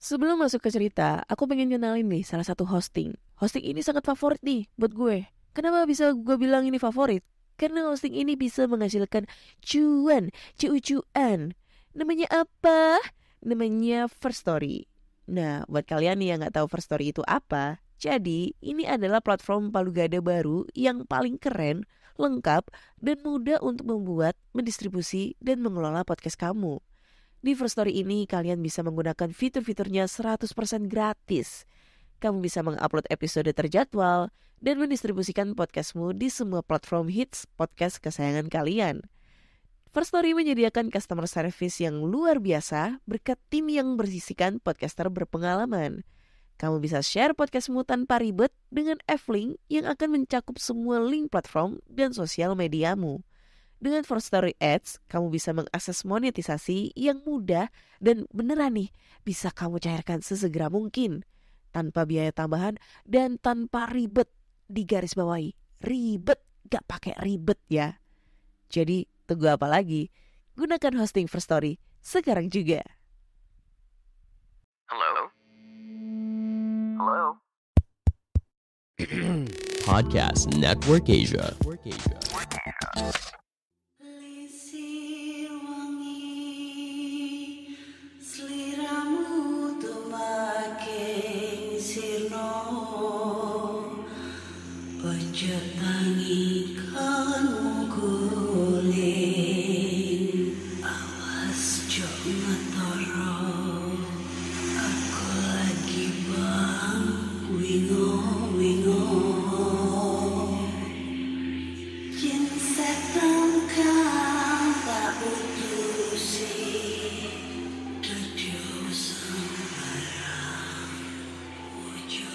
Sebelum masuk ke cerita, aku pengen kenalin nih salah satu hosting. Hosting ini sangat favorit nih buat gue. Kenapa bisa gue bilang ini favorit? Karena hosting ini bisa menghasilkan cuan. Namanya apa? Namanya First Story. Nah, buat kalian nih yang nggak tahu First Story itu apa, jadi ini adalah platform palu gada baru yang paling keren, lengkap, dan mudah untuk membuat, mendistribusi, dan mengelola podcast kamu. Di First Story ini kalian bisa menggunakan fitur-fiturnya 100% gratis. Kamu bisa mengupload episode terjadwal dan mendistribusikan podcastmu di semua platform hits podcast kesayangan kalian. First Story menyediakan customer service yang luar biasa berkat tim yang berisikan podcaster berpengalaman. Kamu bisa share podcastmu tanpa ribet dengan F-Link yang akan mencakup semua link platform dan sosial mediamu. Dengan First Story Ads, kamu bisa mengakses monetisasi yang mudah dan beneran nih bisa kamu cairkan sesegera mungkin. Tanpa biaya tambahan dan tanpa ribet. Digaris bawahi, ribet gak pakai ribet ya. Jadi tunggu apa lagi? Gunakan hosting First Story sekarang juga. Hello? Hello? Podcast Network Asia. Lisir wangi seliramu tumaking sirno ojo tangi kanmu guling awas jo ngetoro aku lagi bang wingo yen setan kang tak putusi dadi sembarang ojo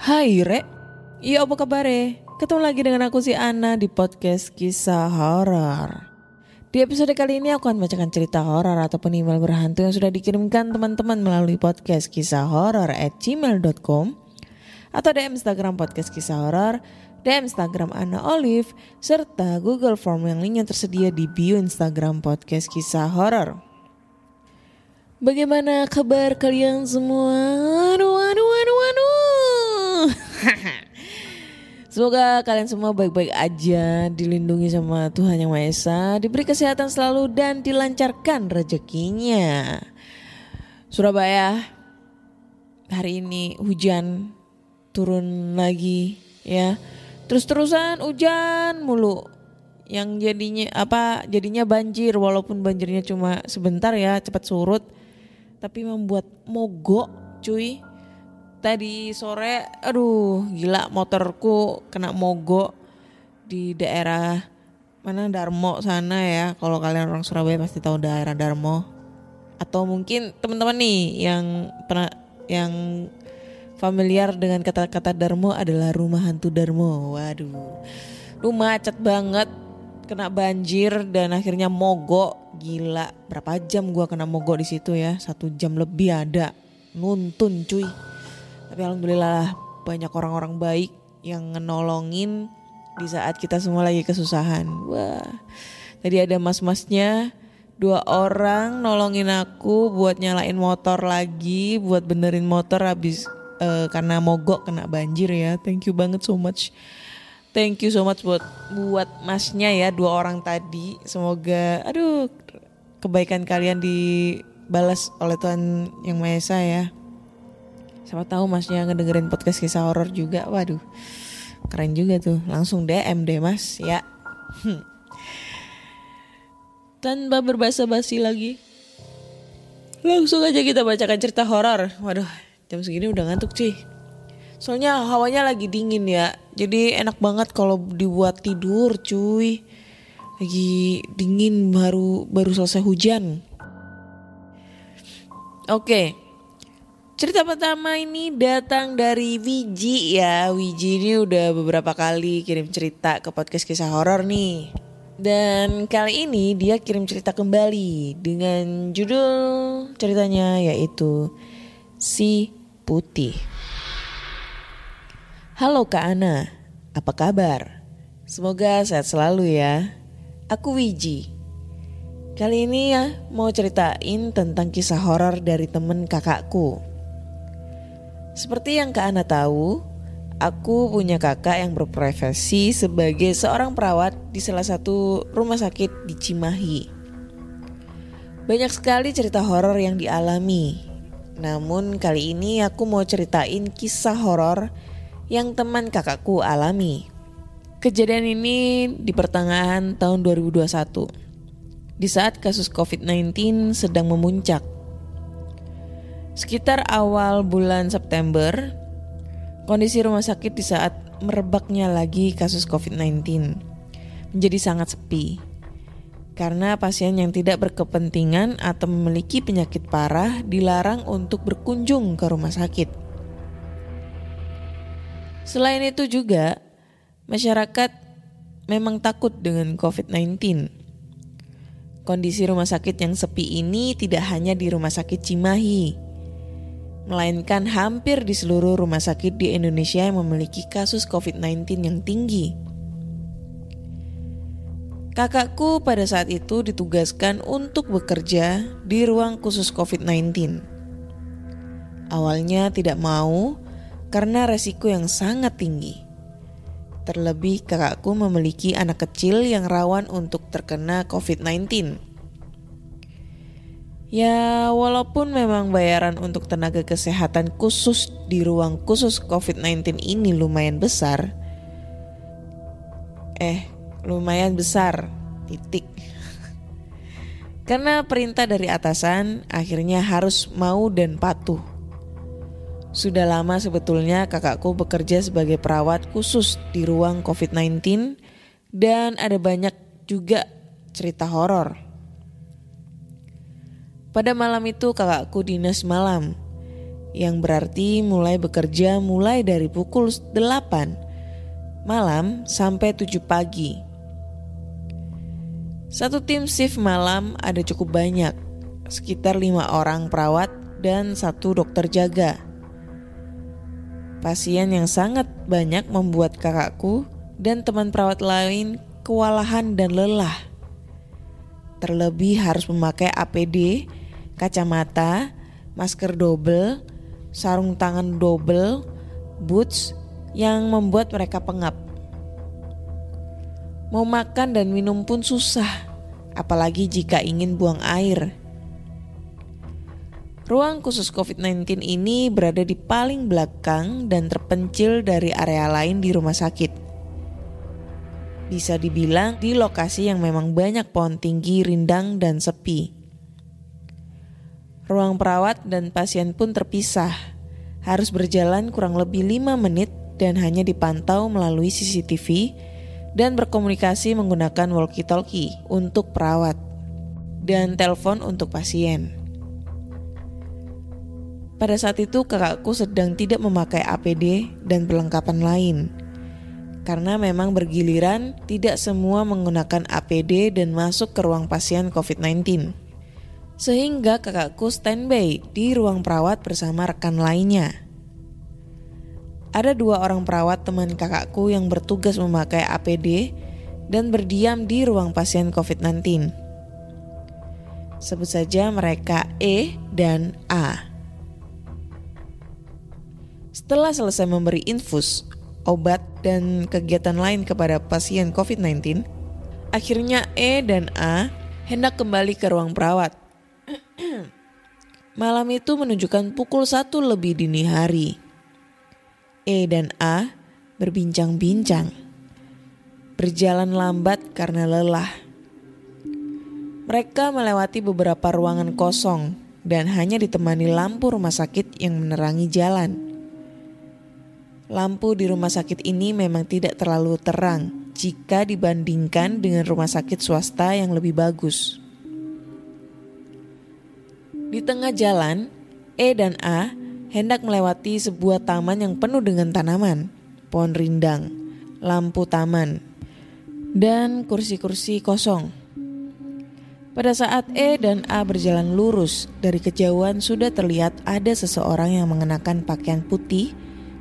Hai Rek, iya apa kabar? Ketemu lagi dengan aku si Ana di podcast kisah horor. Di episode kali ini aku akan bacakan cerita horor ataupun email berhantu yang sudah dikirimkan teman-teman melalui podcast kisah horor@gmail.com atau DM Instagram podcast kisah horor, DM Instagram Ana Olive, serta Google Form yang linknya tersedia di bio Instagram podcast kisah horor. Bagaimana kabar kalian semua? Aduh. Semoga kalian semua baik-baik aja, dilindungi sama Tuhan Yang Maha Esa, diberi kesehatan selalu dan dilancarkan rezekinya. Surabaya, hari ini hujan turun lagi ya. Terus-terusan hujan mulu. Yang jadinya banjir, walaupun banjirnya cuma sebentar ya, cepat surut. Tapi membuat mogok cuy. Tadi sore, aduh gila motorku kena mogok di daerah mana Darmo sana ya. Kalau kalian orang Surabaya pasti tahu daerah Darmo. Atau mungkin teman-teman nih yang familiar dengan kata-kata Darmo adalah rumah hantu Darmo. Waduh, lu macet banget, kena banjir dan akhirnya mogok. Gila, berapa jam gua kena mogok di situ ya? 1 jam lebih ada, nuntun cuy. Tapi alhamdulillah banyak orang-orang baik yang nolongin di saat kita semua lagi kesusahan. Wah, tadi ada mas-masnya 2 orang nolongin aku buat nyalain motor lagi, buat benerin motor habis karena mogok kena banjir ya. Thank you banget so much. Thank you so much buat masnya ya, 2 orang tadi. Semoga kebaikan kalian dibalas oleh Tuhan Yang Maha Esa ya. Siapa tahu masnya ngedengerin podcast kisah horor juga. Waduh, keren juga tuh. Langsung DM deh mas ya. Tanpa berbasa-basi lagi, langsung aja kita bacakan cerita horor. Waduh, jam segini udah ngantuk cuy. Soalnya hawanya lagi dingin ya. Jadi enak banget kalau dibuat tidur cuy. Lagi dingin, baru selesai hujan. Oke. Cerita pertama ini datang dari Wiji ya. Wiji ini udah beberapa kali kirim cerita ke podcast kisah horor nih. Dan kali ini dia kirim cerita kembali dengan judul ceritanya yaitu Si Putih. Halo Kak Ana, apa kabar? Semoga sehat selalu ya. Aku Wiji. Kali ini ya mau ceritain tentang kisah horor dari temen kakakku. Seperti yang Kak Ana tahu, aku punya kakak yang berprofesi sebagai seorang perawat di salah satu rumah sakit di Cimahi. Banyak sekali cerita horor yang dialami. Namun kali ini aku mau ceritain kisah horor yang teman kakakku alami. Kejadian ini di pertengahan tahun 2021, di saat kasus COVID-19 sedang memuncak. Sekitar awal bulan September, kondisi rumah sakit di saat merebaknya lagi kasus COVID-19 menjadi sangat sepi. Karena pasien yang tidak berkepentingan atau memiliki penyakit parah dilarang untuk berkunjung ke rumah sakit. Selain itu juga, masyarakat memang takut dengan COVID-19. Kondisi rumah sakit yang sepi ini tidak hanya di rumah sakit Cimahi, melainkan hampir di seluruh rumah sakit di Indonesia yang memiliki kasus COVID-19 yang tinggi. Kakakku pada saat itu ditugaskan untuk bekerja di ruang khusus COVID-19. Awalnya tidak mau karena resiko yang sangat tinggi. Terlebih kakakku memiliki anak kecil yang rawan untuk terkena COVID-19. Ya, walaupun memang bayaran untuk tenaga kesehatan khusus di ruang khusus COVID-19 ini lumayan besar. Lumayan besar, titik. Karena perintah dari atasan, akhirnya harus mau dan patuh. Sudah lama sebetulnya kakakku bekerja sebagai perawat khusus di ruang COVID-19 dan ada banyak juga cerita horor. Pada malam itu kakakku dinas malam, yang berarti mulai bekerja mulai dari pukul 8 malam sampai 7 pagi. Satu tim shift malam ada cukup banyak, sekitar 5 orang perawat dan 1 dokter jaga. Pasien yang sangat banyak membuat kakakku dan teman perawat lain kewalahan dan lelah. Terlebih harus memakai APD, kacamata, masker double, sarung tangan double, boots yang membuat mereka pengap. Mau makan dan minum pun susah, apalagi jika ingin buang air. Ruang khusus COVID-19 ini berada di paling belakang dan terpencil dari area lain di rumah sakit. Bisa dibilang di lokasi yang memang banyak pohon tinggi, rindang, dan sepi. Ruang perawat dan pasien pun terpisah, harus berjalan kurang lebih 5 menit dan hanya dipantau melalui CCTV dan berkomunikasi menggunakan walkie-talkie untuk perawat dan telepon untuk pasien. Pada saat itu kakakku sedang tidak memakai APD dan perlengkapan lain. Karena memang bergiliran tidak semua menggunakan APD dan masuk ke ruang pasien COVID-19. Sehingga kakakku standby di ruang perawat bersama rekan lainnya. Ada 2 orang perawat teman kakakku yang bertugas memakai APD dan berdiam di ruang pasien COVID-19. Sebut saja mereka E dan A. Setelah selesai memberi infus, obat, dan kegiatan lain kepada pasien COVID-19, akhirnya E dan A hendak kembali ke ruang perawat. Malam itu menunjukkan pukul 1 lebih dini hari. E dan A berbincang-bincang, berjalan lambat karena lelah. Mereka melewati beberapa ruangan kosong dan hanya ditemani lampu rumah sakit yang menerangi jalan. Lampu di rumah sakit ini memang tidak terlalu terang jika dibandingkan dengan rumah sakit swasta yang lebih bagus. Di tengah jalan, E dan A hendak melewati sebuah taman yang penuh dengan tanaman, pohon rindang, lampu taman, dan kursi-kursi kosong. Pada saat E dan A berjalan lurus, dari kejauhan sudah terlihat ada seseorang yang mengenakan pakaian putih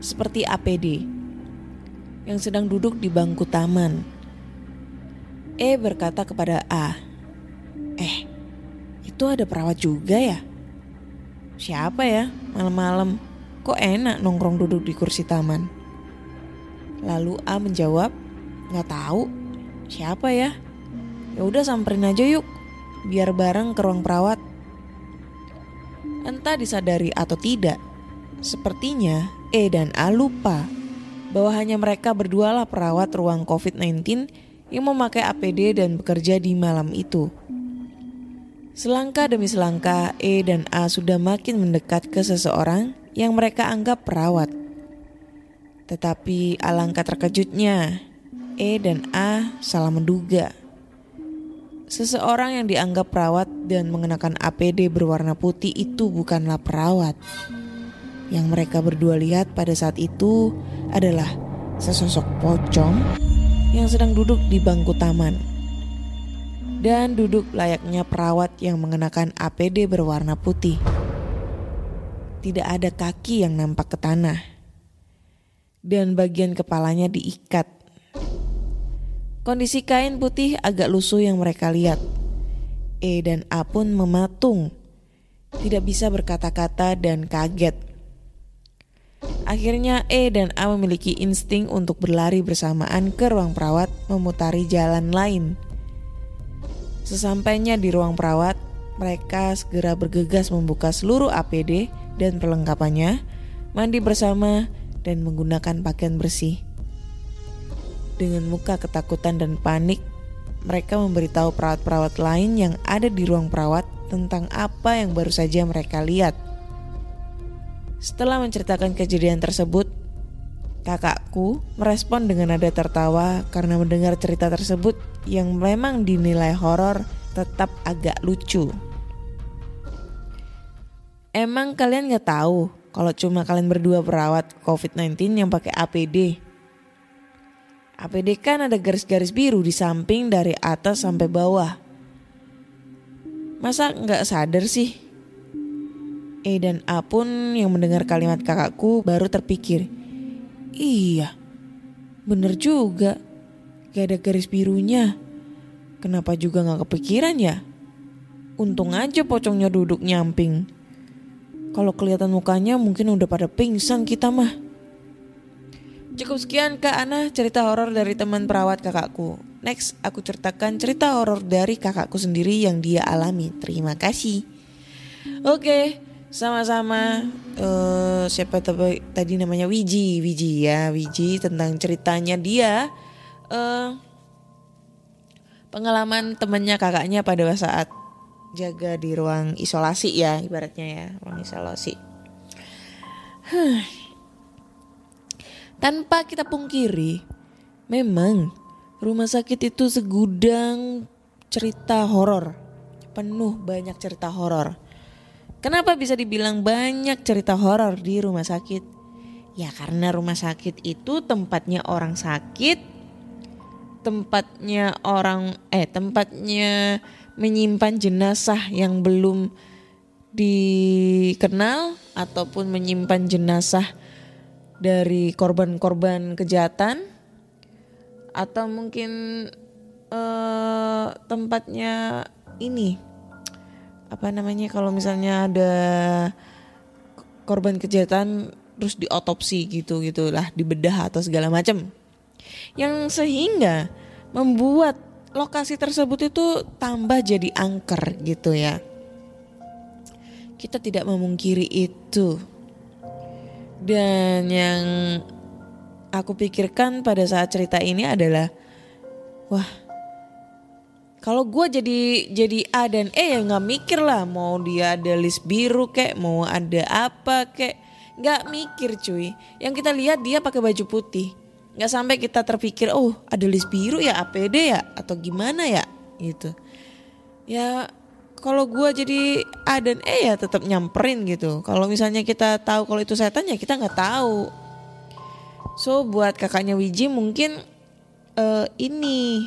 seperti APD yang sedang duduk di bangku taman E berkata kepada A, itu ada perawat juga ya? Siapa ya malam-malam? Kok enak nongkrong duduk di kursi taman? Lalu A menjawab, nggak tahu. Siapa ya? Ya udah samperin aja yuk, biar bareng ke ruang perawat. Entah disadari atau tidak, sepertinya E dan A lupa bahwa hanya mereka berdualah perawat ruang COVID-19 yang memakai APD dan bekerja di malam itu. Selangkah demi selangkah, E dan A sudah makin mendekat ke seseorang yang mereka anggap perawat. Tetapi alangkah terkejutnya, E dan A salah menduga. Seseorang yang dianggap perawat dan mengenakan APD berwarna putih itu bukanlah perawat. Yang mereka berdua lihat pada saat itu adalah sesosok pocong yang sedang duduk di bangku taman. Dan duduk layaknya perawat yang mengenakan APD berwarna putih. Tidak ada kaki yang nampak ke tanah. Dan bagian kepalanya diikat. Kondisi kain putih agak lusuh yang mereka lihat. E dan A pun mematung. Tidak bisa berkata-kata dan kaget. Akhirnya E dan A memiliki insting untuk berlari bersamaan ke ruang perawat memutari jalan lain. Sesampainya di ruang perawat, mereka segera bergegas membuka seluruh APD dan perlengkapannya, mandi bersama dan menggunakan pakaian bersih. Dengan muka ketakutan dan panik, mereka memberitahu perawat-perawat lain yang ada di ruang perawat tentang apa yang baru saja mereka lihat. Setelah menceritakan kejadian tersebut, kakakku merespon dengan nada tertawa karena mendengar cerita tersebut yang memang dinilai horor tetap agak lucu. Emang kalian gak tahu kalau cuma kalian berdua perawat COVID-19 yang pakai APD? APD kan ada garis-garis biru di samping dari atas sampai bawah. Masa gak sadar sih? E dan A pun yang mendengar kalimat kakakku baru terpikir, iya, bener juga, gak ada garis birunya. Kenapa juga gak kepikiran ya? Untung aja pocongnya duduk nyamping. Kalau kelihatan mukanya mungkin udah pada pingsan kita mah. Cukup sekian Kak Ana cerita horor dari teman perawat kakakku. Next aku ceritakan cerita horor dari kakakku sendiri yang dia alami. Terima kasih. Oke, sama-sama. Siapa tadi namanya Wiji ya, Wiji tentang ceritanya dia. Pengalaman temannya kakaknya pada saat jaga di ruang isolasi ya, ibaratnya ya, ruang isolasi. Tanpa kita pungkiri, memang rumah sakit itu segudang cerita horor, penuh banyak cerita horor. Kenapa bisa dibilang banyak cerita horor di rumah sakit? Ya karena rumah sakit itu tempatnya orang sakit, tempatnya menyimpan jenazah yang belum dikenal ataupun menyimpan jenazah dari korban-korban kejahatan, atau mungkin tempatnya ini kalau misalnya ada korban kejahatan terus diotopsi gitulah, dibedah atau segala macam, yang sehingga membuat lokasi tersebut itu tambah jadi angker gitu ya. Kita tidak memungkiri itu. Dan yang aku pikirkan pada saat cerita ini adalah, wah, kalau gue jadi A dan E ya nggak mikir lah, mau dia ada list biru kek, mau ada apa kek, nggak mikir cuy. Yang kita lihat dia pakai baju putih. Nggak sampai kita terpikir, oh ada list biru ya, APD ya, atau gimana ya gitu. Ya kalau gue jadi A dan E ya tetap nyamperin gitu. Kalau misalnya kita tahu kalau itu setan ya kita nggak tahu. So buat kakaknya Wiji mungkin ini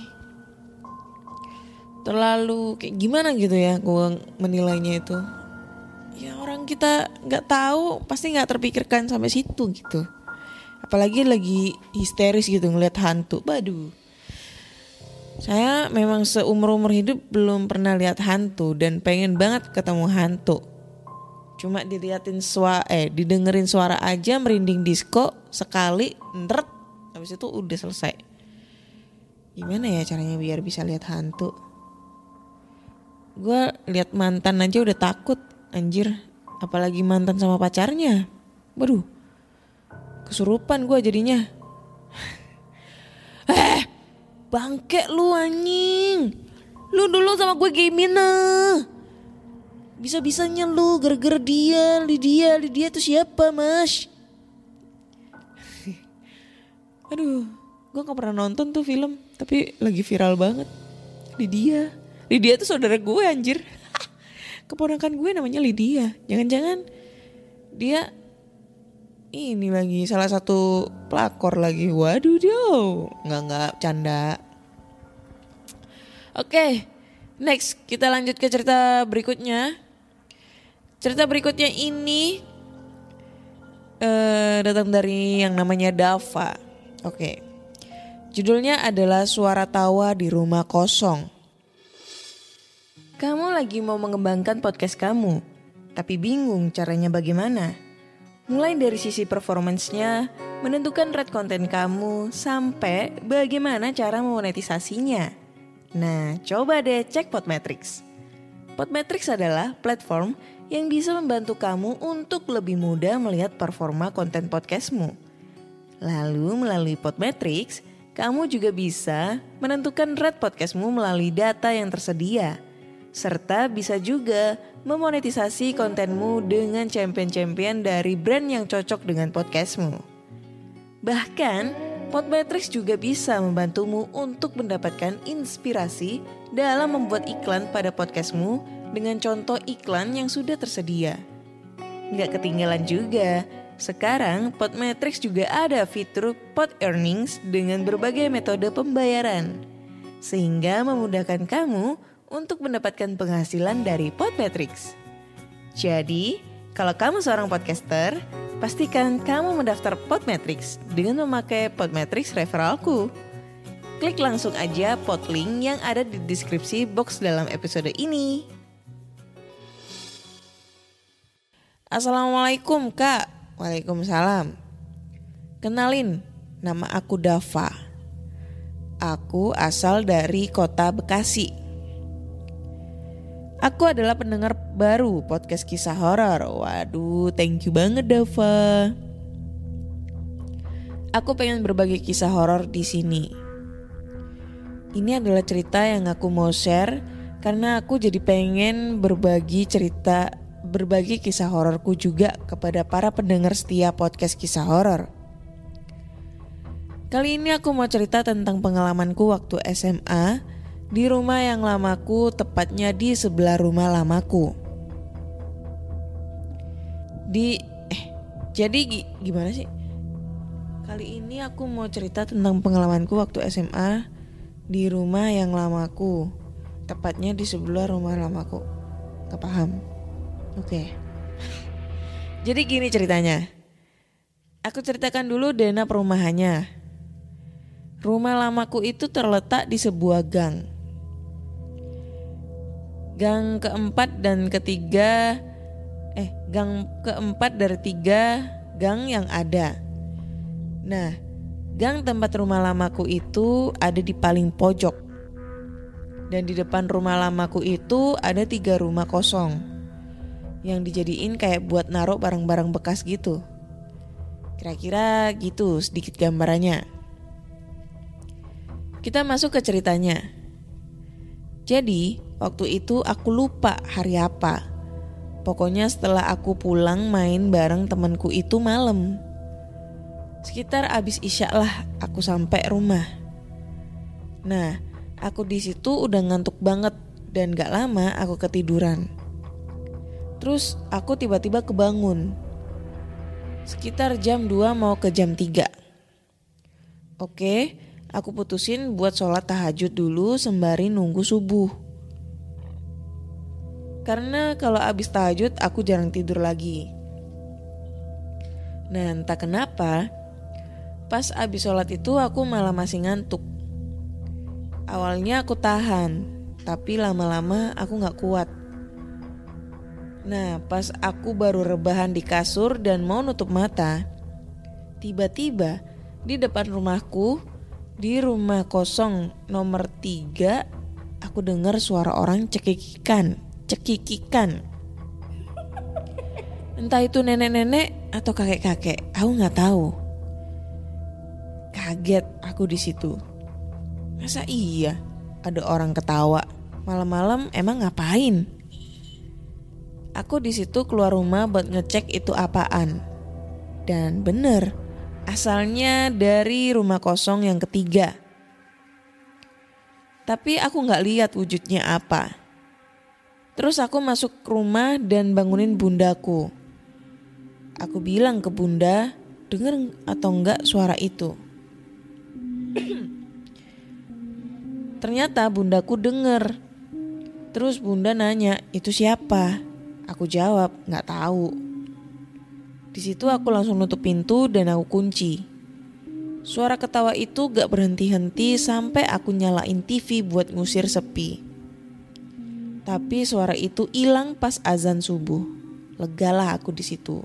terlalu kayak gimana gitu ya gue menilainya itu. Ya orang kita nggak tahu pasti nggak terpikirkan sampai situ gitu. Apalagi lagi histeris gitu ngeliat hantu. Baduh. Saya memang seumur-umur hidup belum pernah lihat hantu dan pengen banget ketemu hantu. Cuma didengerin suara aja merinding disco sekali, ndret, habis itu udah selesai. Gimana ya caranya biar bisa lihat hantu? Gue lihat mantan aja udah takut, anjir. Apalagi mantan sama pacarnya. Waduh, kesurupan gue jadinya. Bangke lu anjing. Lu dulu sama gue gimana? Bisa-bisanya lu gara-gara Lydia tuh siapa, Mas? Aduh, gue gak pernah nonton tuh film, tapi lagi viral banget. Lydia tuh saudara gue anjir. Keponakan gue namanya Lydia. Jangan-jangan dia ini lagi salah satu pelakor lagi. Waduh Dio. Enggak canda. Oke, next kita lanjut ke cerita berikutnya. Cerita berikutnya ini datang dari yang namanya Dava. Oke. Judulnya adalah Suara Tawa di Rumah Kosong. Kamu lagi mau mengembangkan podcast kamu, tapi bingung caranya bagaimana? Mulai dari sisi performance-nya, menentukan rate konten kamu, sampai bagaimana cara memonetisasinya. Nah, coba deh cek Podmetrics. Podmetrics adalah platform yang bisa membantu kamu untuk lebih mudah melihat performa konten podcastmu. Lalu melalui Podmetrics, kamu juga bisa menentukan rate podcastmu melalui data yang tersedia. Serta bisa juga memonetisasi kontenmu dengan champion-champion dari brand yang cocok dengan podcastmu. Bahkan, Podmetrics juga bisa membantumu untuk mendapatkan inspirasi dalam membuat iklan pada podcastmu dengan contoh iklan yang sudah tersedia. Nggak ketinggalan juga, sekarang Podmetrics juga ada fitur Pod Earnings dengan berbagai metode pembayaran. Sehingga memudahkan kamu untuk mendapatkan penghasilan dari Podmetrics. Jadi, kalau kamu seorang podcaster, pastikan kamu mendaftar Podmetrics dengan memakai Podmetrics referralku. Klik langsung aja podlink yang ada di deskripsi box dalam episode ini. Assalamualaikum Kak. Waalaikumsalam. Kenalin, nama aku Dava. Aku asal dari kota Bekasi. Aku adalah pendengar baru podcast kisah horor. Waduh, thank you banget Dava. Aku pengen berbagi kisah horor di sini. Ini adalah cerita yang aku mau share karena aku jadi pengen berbagi kisah hororku juga kepada para pendengar setia podcast kisah horor. Kali ini aku mau cerita tentang pengalamanku waktu SMA di rumah yang lamaku, tepatnya di sebelah rumah lamaku. Gimana sih? Kali ini aku mau cerita tentang pengalamanku waktu SMA di rumah yang lamaku, tepatnya di sebelah rumah lamaku. Gak paham? Oke. Jadi gini ceritanya. Aku ceritakan dulu denah perumahannya. Rumah lamaku itu terletak di sebuah gang. Gang keempat dari 3 gang yang ada. Nah, gang tempat rumah lamaku itu ada di paling pojok. Dan di depan rumah lamaku itu ada 3 rumah kosong yang dijadiin kayak buat naruh barang-barang bekas gitu. Kira-kira gitu sedikit gambarannya. Kita masuk ke ceritanya. Jadi, waktu itu aku lupa hari apa. Pokoknya setelah aku pulang main bareng temanku itu malam. Sekitar abis isya lah aku sampai rumah. Nah, aku di situ udah ngantuk banget dan gak lama aku ketiduran. Terus aku tiba-tiba kebangun. Sekitar jam 2 mau ke jam 3. Oke, aku putusin buat sholat tahajud dulu sembari nunggu subuh. Karena kalau abis tahajud aku jarang tidur lagi. Nah entah kenapa, pas abis sholat itu aku malah masih ngantuk. Awalnya aku tahan, tapi lama-lama aku gak kuat. Nah, pas aku baru rebahan di kasur dan mau nutup mata, tiba-tiba di depan rumahku, di rumah kosong nomor 3, aku dengar suara orang cekikikan. Entah itu nenek-nenek atau kakek-kakek, aku gak tahu. Kaget aku di situ. Masa iya ada orang ketawa malam-malam, emang ngapain? Aku di situ keluar rumah buat ngecek itu apaan. Dan bener, asalnya dari rumah kosong yang ketiga. Tapi aku gak lihat wujudnya apa. Terus aku masuk ke rumah dan bangunin bundaku. Aku bilang ke bunda, denger atau enggak suara itu. Ternyata bundaku denger. Terus bunda nanya, itu siapa? Aku jawab, gak tahu. Di situ aku langsung nutup pintu dan aku kunci. Suara ketawa itu gak berhenti-henti sampai aku nyalain TV buat ngusir sepi. Tapi suara itu hilang pas azan subuh. Legalah aku di situ.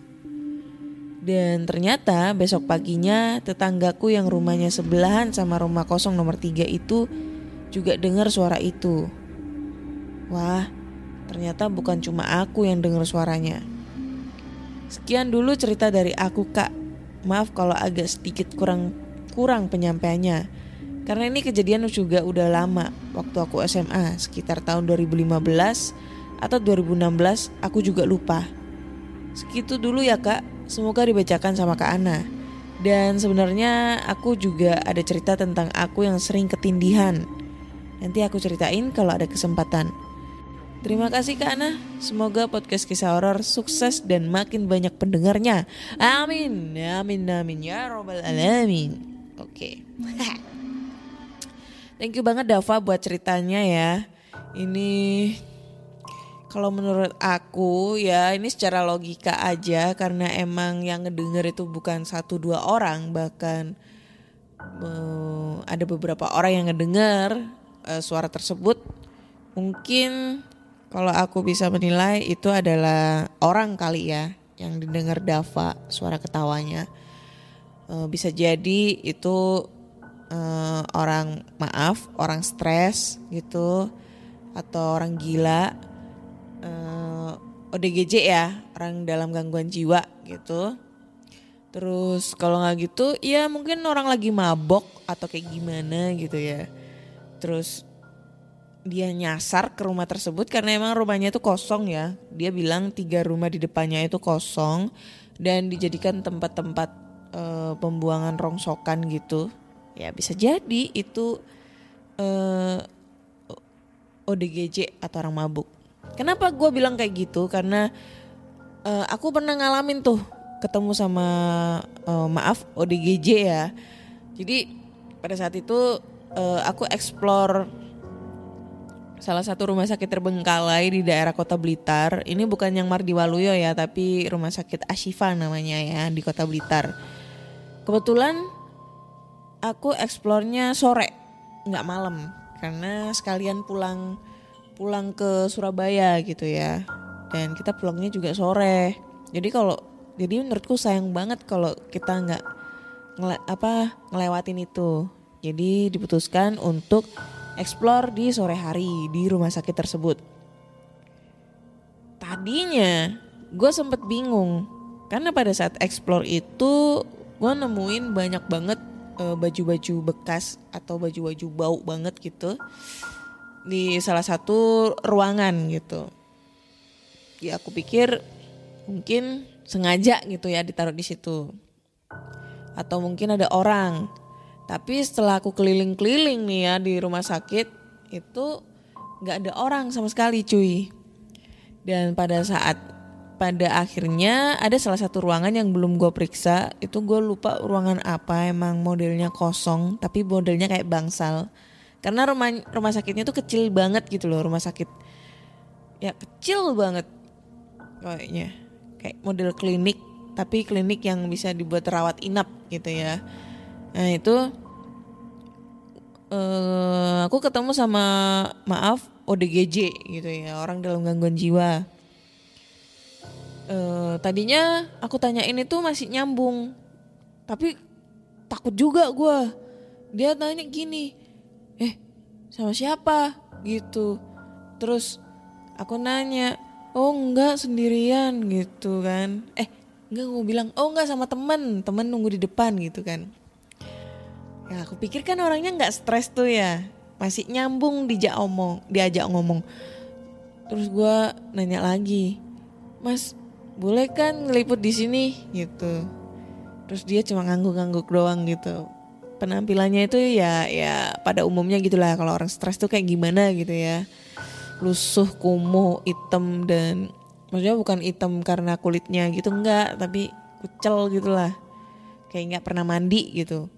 Dan ternyata besok paginya tetanggaku yang rumahnya sebelahan sama rumah kosong nomor 3 itu juga dengar suara itu. Wah, ternyata bukan cuma aku yang dengar suaranya. Sekian dulu cerita dari aku, Kak. Maaf kalau agak sedikit kurang penyampaiannya. Karena ini kejadian juga udah lama, waktu aku SMA, sekitar tahun 2015 atau 2016, aku juga lupa. Segitu dulu ya, Kak. Semoga dibacakan sama Kak Ana. Dan sebenarnya aku juga ada cerita tentang aku yang sering ketindihan. Nanti aku ceritain kalau ada kesempatan. Terima kasih Kak Ana. Semoga podcast kisah horor sukses dan makin banyak pendengarnya. Amin. Amin amin ya robbal alamin. Oke. Thank you banget Dava buat ceritanya ya. Ini kalau menurut aku ya ini secara logika aja, karena emang yang ngedenger itu bukan 1-2 orang, bahkan ada beberapa orang yang ngedenger suara tersebut. Mungkin kalau aku bisa menilai itu adalah orang kali ya yang didengar Dava suara ketawanya. Bisa jadi itu orang stres gitu, atau orang gila, ODGJ ya, orang dalam gangguan jiwa gitu. Terus kalau nggak gitu ya mungkin orang lagi mabok atau kayak gimana gitu ya. Terus dia nyasar ke rumah tersebut karena emang rumahnya itu kosong ya. Dia bilang 3 rumah di depannya itu kosong dan dijadikan tempat-tempat pembuangan rongsokan gitu. Ya bisa jadi itu ODGJ atau orang mabuk. Kenapa gue bilang kayak gitu? Karena aku pernah ngalamin tuh ketemu sama ODGJ ya. Jadi pada saat itu aku explore salah satu rumah sakit terbengkalai di daerah Kota Blitar. Ini bukan yang Mardiwaluyo ya, tapi rumah sakit Ashifa namanya ya, di Kota Blitar. Kebetulan aku eksplornya sore, nggak malam, karena sekalian pulang ke Surabaya gitu ya. Dan kita pulangnya juga sore. Jadi menurutku sayang banget kalau kita nggak ngelewatin itu. Jadi diputuskan untuk explore di sore hari di rumah sakit tersebut. Tadinya gue sempet bingung karena pada saat explore itu gue nemuin banyak banget baju-baju bekas atau baju-baju bau banget gitu di salah satu ruangan gitu. Ya aku pikir mungkin sengaja gitu ya ditaruh di situ. Atau mungkin ada orang. Tapi setelah aku keliling-keliling nih ya di rumah sakit itu gak ada orang sama sekali cuy. Dan pada akhirnya ada salah satu ruangan yang belum gue periksa. Itu gue lupa ruangan apa, emang modelnya kosong tapi modelnya kayak bangsal. Karena rumah sakitnya tuh kecil banget gitu loh, rumah sakit. Ya kecil banget kayaknya. Kayak model klinik, tapi klinik yang bisa dibuat rawat inap gitu ya. Nah itu aku ketemu sama maaf ODGJ gitu ya, orang dalam gangguan jiwa. Tadinya aku tanyain itu masih nyambung, tapi takut juga gue. Dia tanya gini, sama siapa gitu. Terus aku nanya, oh enggak sendirian gitu kan. Enggak, gue bilang, oh enggak sama temen nunggu di depan gitu kan. Ya aku pikir kan orangnya gak stres tuh ya, masih nyambung diajak ngomong. Terus gue nanya lagi, Mas boleh kan ngeliput di sini gitu. Terus dia cuma ngangguk-ngangguk doang gitu. Penampilannya itu ya pada umumnya gitulah, kalau orang stres tuh kayak gimana gitu ya. Lusuh, kumuh, hitam, dan maksudnya bukan hitam karena kulitnya gitu enggak, tapi kucel gitulah. Kayak gak pernah mandi gitu.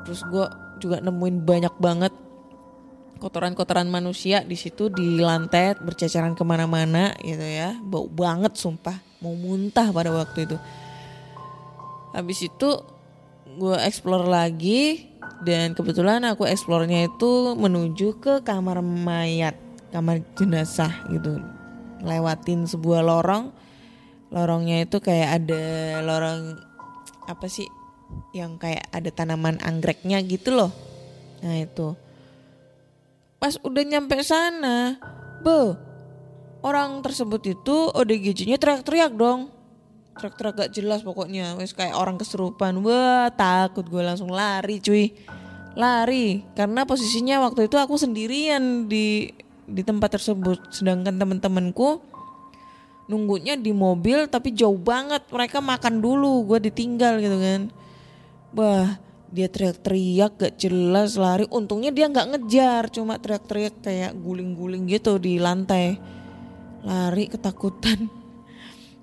Terus gue juga nemuin banyak banget kotoran-kotoran manusia di situ di lantai berceceran kemana-mana gitu ya, bau banget sumpah, mau muntah pada waktu itu. Habis itu gue explore lagi dan kebetulan aku explore-nya itu menuju ke kamar mayat, kamar jenazah gitu. Lewatin sebuah lorongnya itu kayak ada lorong apa sih, yang kayak ada tanaman anggreknya gitu loh. Nah itu pas udah nyampe sana, orang tersebut itu ODGJ-nya teriak-teriak dong. Teriak-teriak gak jelas pokoknya, wes kayak orang kesurupan. Wah takut gue, langsung lari cuy. Lari karena posisinya waktu itu aku sendirian di tempat tersebut, sedangkan teman-temanku nunggunya di mobil tapi jauh banget, mereka makan dulu, gue ditinggal gitu kan. Wah dia teriak-teriak gak jelas, lari. Untungnya dia gak ngejar, cuma teriak-teriak kayak guling-guling gitu di lantai. Lari ketakutan.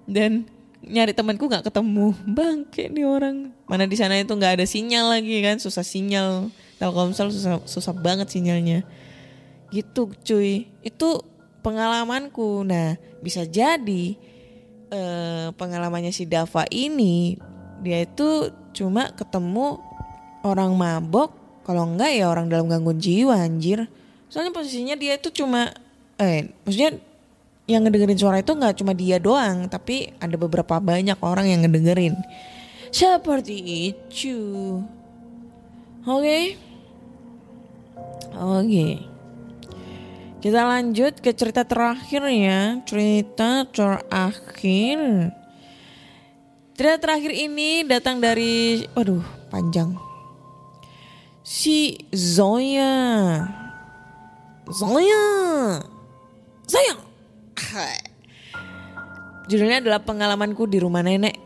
Dan nyari temanku gak ketemu. Bangke nih orang. Mana di sana itu gak ada sinyal lagi kan, susah sinyal. Telkomsel susah banget sinyalnya. Gitu cuy. Itu pengalamanku. Nah bisa jadi pengalamannya si Dava ini, dia itu cuma ketemu orang mabok, kalau enggak ya orang dalam gangguan jiwa anjir. Soalnya posisinya dia itu cuma maksudnya yang ngedengerin suara itu enggak cuma dia doang, tapi ada beberapa banyak orang yang ngedengerin. Seperti itu. Oke. Kita lanjut ke cerita terakhir ya. Cerita terakhir ini datang dari, panjang. Si Zoya. Judulnya adalah pengalamanku di rumah nenek.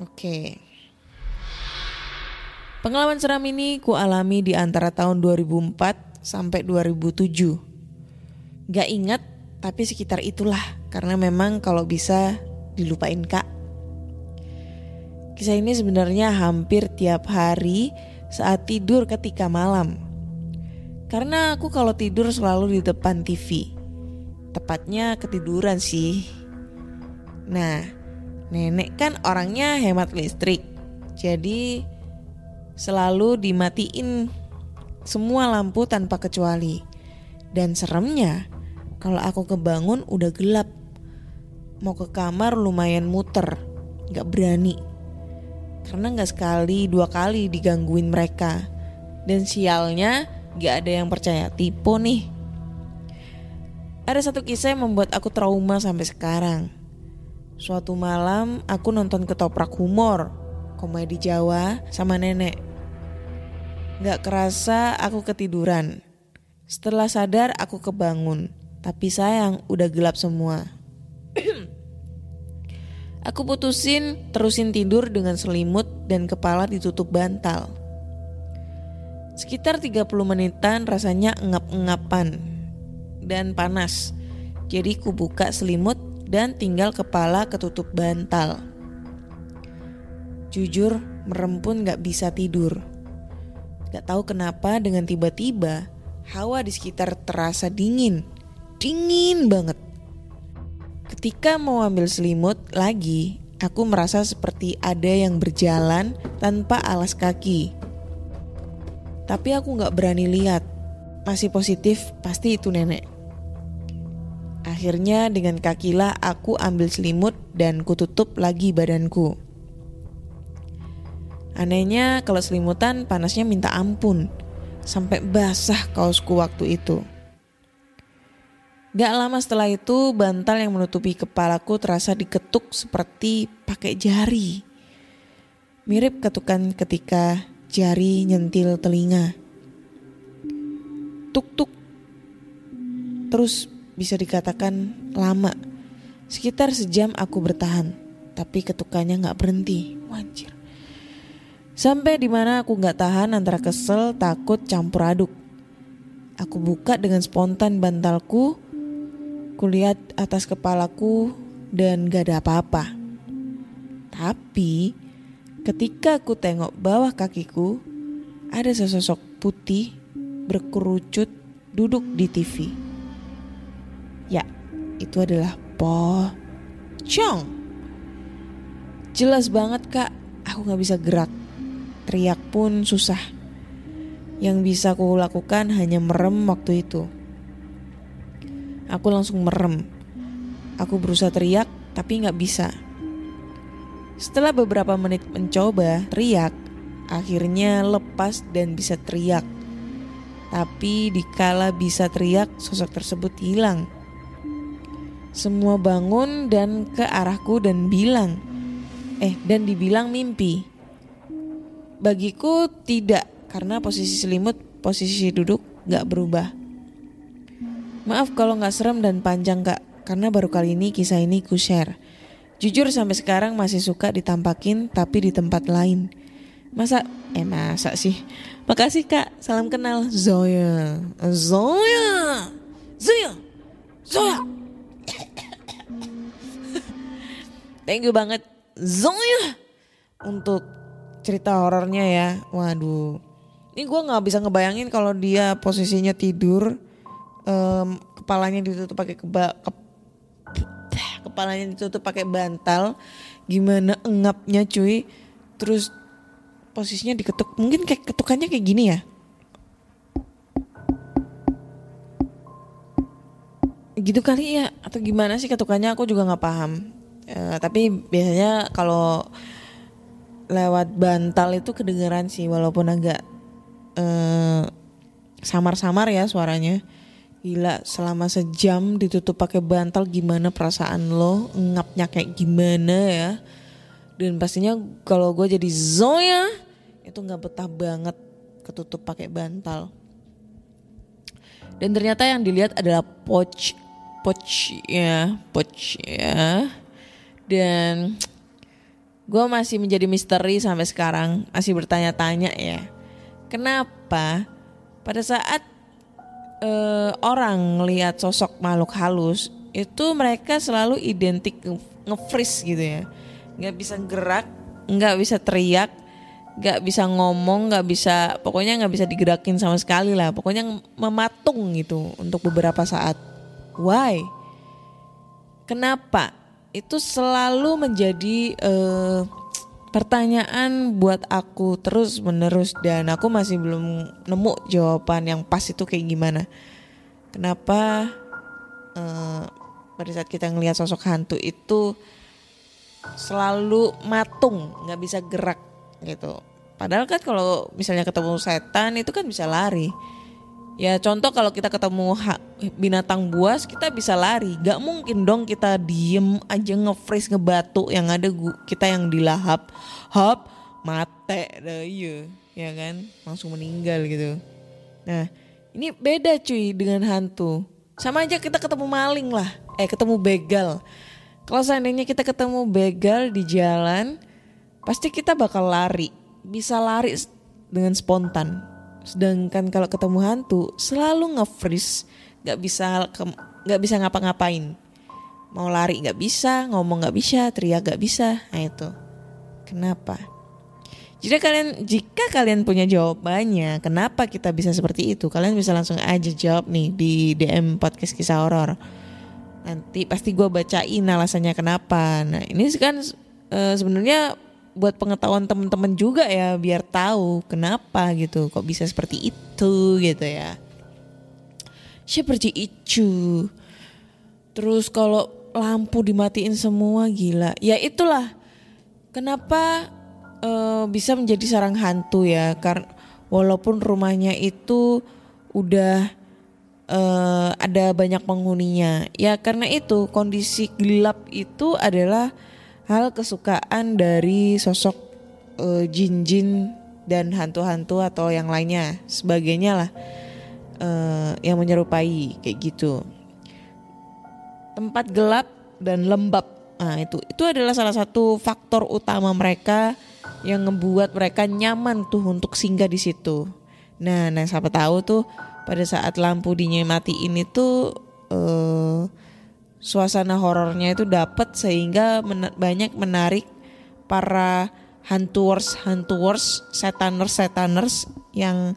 Oke. Pengalaman seram ini ku alami di antara tahun 2004 sampai 2007. Gak ingat, tapi sekitar itulah. Karena memang kalau bisa dilupain kak. Kisah ini sebenarnya hampir tiap hari saat tidur ketika malam. Karena aku kalau tidur selalu di depan TV. Tepatnya ketiduran sih. Nah, nenek kan orangnya hemat listrik. Jadi selalu dimatiin semua lampu tanpa kecuali. Dan seremnya, kalau aku kebangun udah gelap. Mau ke kamar lumayan muter, gak berani. Karena gak sekali, 2 kali digangguin mereka. Dan sialnya gak ada yang percaya tipu nih. Ada satu kisah yang membuat aku trauma sampai sekarang. Suatu malam aku nonton Ketoprak Humor, komedi Jawa sama nenek. Gak kerasa aku ketiduran. Setelah sadar aku kebangun. Tapi sayang udah gelap semua. Aku terusin tidur dengan selimut dan kepala ditutup bantal. Sekitar 30 menitan rasanya engap-engapan dan panas. Jadi ku buka selimut dan tinggal kepala ketutup bantal. Jujur merem pun gak bisa tidur. Gak tahu kenapa dengan tiba-tiba hawa di sekitar terasa dingin banget. Ketika mau ambil selimut lagi, aku merasa seperti ada yang berjalan tanpa alas kaki. Tapi aku gak berani lihat. Masih positif, pasti itu nenek. Akhirnya dengan kakilah aku ambil selimut dan kututup lagi badanku. Anehnya kalau selimutan panasnya minta ampun. Sampai basah kaosku waktu itu. Gak lama setelah itu bantal yang menutupi kepalaku terasa diketuk seperti pakai jari. Mirip ketukan ketika jari nyentil telinga. Tuk-tuk. Terus bisa dikatakan lama. Sekitar sejam aku bertahan. Tapi ketukannya gak berhenti. Wanjir. Sampai dimana aku gak tahan antara kesel, takut, campur aduk. Aku buka dengan spontan bantalku. Kulihat atas kepalaku dan gak ada apa-apa. Tapi ketika aku tengok bawah kakiku, ada sesosok putih berkerucut duduk di TV. Ya, itu adalah pocong. Jelas banget kak, aku gak bisa gerak. Teriak pun susah. Yang bisa aku lakukan hanya merem waktu itu. Aku langsung merem. Aku berusaha teriak tapi gak bisa. Setelah beberapa menit mencoba teriak, akhirnya lepas dan bisa teriak. Tapi dikala bisa teriak, sosok tersebut hilang. Semua bangun dan ke arahku dan dibilang mimpi. Bagiku tidak, karena posisi selimut, posisi duduk gak berubah. Maaf kalau gak serem dan panjang kak, karena baru kali ini kisah ini ku share. Jujur sampai sekarang masih suka ditampakin tapi di tempat lain. Masa sih. Makasih kak, salam kenal. Zoya. Thank you banget Zoya untuk cerita horornya ya. Waduh, ini gue gak bisa ngebayangin kalau dia posisinya tidur, kepalanya ditutup pakai kepalanya ditutup pakai bantal, gimana engapnya cuy. Terus posisinya diketuk, mungkin kayak ketukannya kayak gini ya, gitu kali ya, atau gimana sih ketukannya, aku juga nggak paham. Tapi biasanya kalau lewat bantal itu kedengeran sih, walaupun agak samar-samar ya suaranya. Gila, selama sejam ditutup pakai bantal, gimana perasaan lo? Ngapnya kayak gimana ya? Dan pastinya kalau gue jadi Zoya itu nggak betah banget ketutup pakai bantal. Dan ternyata yang dilihat adalah poch ya. Dan gue masih menjadi misteri sampai sekarang, masih bertanya-tanya ya. Kenapa pada saat orang lihat sosok makhluk halus itu mereka selalu identik nge-freeze gitu ya, nggak bisa gerak, nggak bisa teriak, nggak bisa ngomong, pokoknya nggak bisa digerakin sama sekali lah, pokoknya mematung gitu untuk beberapa saat. Why? Kenapa? Itu selalu menjadi pertanyaan buat aku terus menerus, dan aku masih belum nemu jawaban yang pas itu kayak gimana. Kenapa pada saat kita ngelihat sosok hantu itu selalu matung, nggak bisa gerak gitu. Padahal kan kalau misalnya ketemu setan itu kan bisa lari. Ya contoh kalau kita ketemu binatang buas, kita bisa lari. Gak mungkin dong kita diem aja nge-freeze ngebatu, yang ada kita yang dilahap, hop, mate, iya, ya kan, langsung meninggal gitu. Nah ini beda cuy dengan hantu. Sama aja kita ketemu maling lah, ketemu begal. Kalau seandainya kita ketemu begal di jalan, pasti kita bakal lari, bisa lari dengan spontan. Sedangkan kalau ketemu hantu selalu nge-freeze, nggak bisa ngapa-ngapain. Mau lari nggak bisa, ngomong nggak bisa, teriak nggak bisa. Nah itu kenapa? Jika kalian punya jawabannya, kenapa kita bisa seperti itu? Kalian bisa langsung aja jawab nih di DM podcast kisah horor. Nanti pasti gue bacain alasannya kenapa. Nah ini kan sebenarnya buat pengetahuan teman-teman juga ya, biar tahu kenapa gitu kok bisa seperti itu gitu ya. Seperti itu. Terus kalau lampu dimatiin semua, gila. Ya itulah kenapa bisa menjadi sarang hantu ya. Karena walaupun rumahnya itu udah ada banyak penghuninya. Ya karena itu kondisi gelap itu adalah hal kesukaan dari sosok jin-jin dan hantu-hantu atau yang lainnya sebagainya lah, yang menyerupai kayak gitu. Tempat gelap dan lembab, nah itu adalah salah satu faktor utama mereka yang ngebuat mereka nyaman tuh untuk singgah di situ. Nah siapa tahu tuh pada saat lampu dimatiin itu suasana horornya itu dapat sehingga banyak menarik para hantuers, setaners yang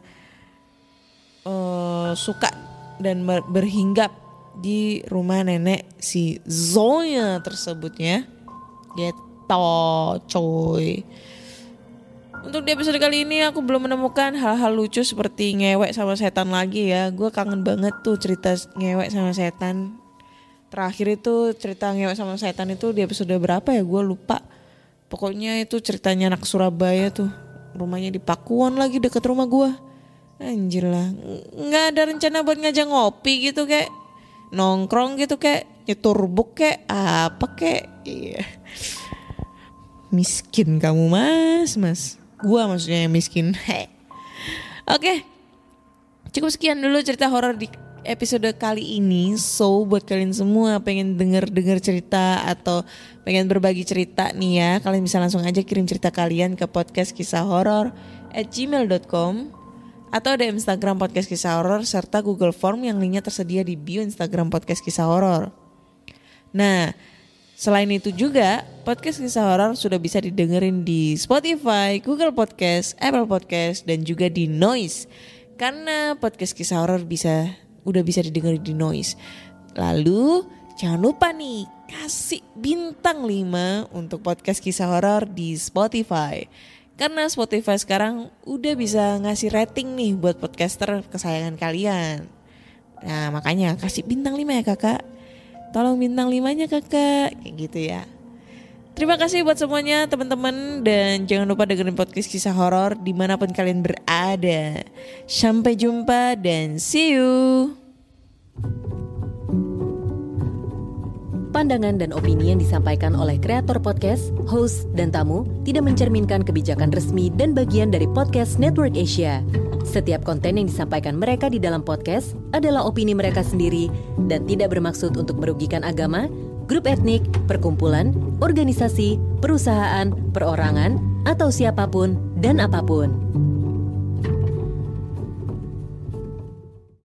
suka dan berhinggap di rumah nenek si Zoya tersebutnya. Gitu coy. Untuk di episode kali ini aku belum menemukan hal-hal lucu seperti ngewek sama setan lagi ya. Gue kangen banget tuh cerita ngewek sama setan. Terakhir itu cerita ngewek sama setan itu di episode berapa ya, gue lupa. Pokoknya itu ceritanya anak Surabaya tuh. Rumahnya di Pakuwon lagi deket rumah gue. Anjir lah, gak ada rencana buat ngajak ngopi gitu, kayak nongkrong gitu, kayak nyeturbuk kayak apa kayak. Iya. Miskin kamu mas. Gua maksudnya yang miskin. Oke. Cukup sekian dulu cerita horor di episode kali ini. So buat kalian semua pengen denger cerita atau pengen berbagi cerita nih ya, kalian bisa langsung aja kirim cerita kalian ke podcastkisahhoror@gmail.com atau ada Instagram Podcast Kisah Horor serta Google Form yang linknya tersedia di bio Instagram Podcast Kisah Horor. Nah, selain itu juga Podcast Kisah Horor sudah bisa didengerin di Spotify, Google Podcast, Apple Podcast, dan juga di Noise. Karena Podcast Kisah Horor udah bisa didengerin di Noise. Lalu jangan lupa nih kasih bintang 5 untuk Podcast Kisah Horor di Spotify. Karena Spotify sekarang udah bisa ngasih rating nih buat podcaster kesayangan kalian. Nah makanya kasih bintang 5 ya kakak. Tolong bintang 5-nya kakak, kayak gitu ya. Terima kasih buat semuanya teman-teman. Dan jangan lupa dengerin Podcast Kisah Horor dimanapun kalian berada. Sampai jumpa dan see you. Pandangan dan opini yang disampaikan oleh kreator podcast, host, dan tamu tidak mencerminkan kebijakan resmi dan bagian dari Podcast Network Asia. Setiap konten yang disampaikan mereka di dalam podcast adalah opini mereka sendiri dan tidak bermaksud untuk merugikan agama, grup etnik, perkumpulan, organisasi, perusahaan, perorangan, atau siapapun dan apapun.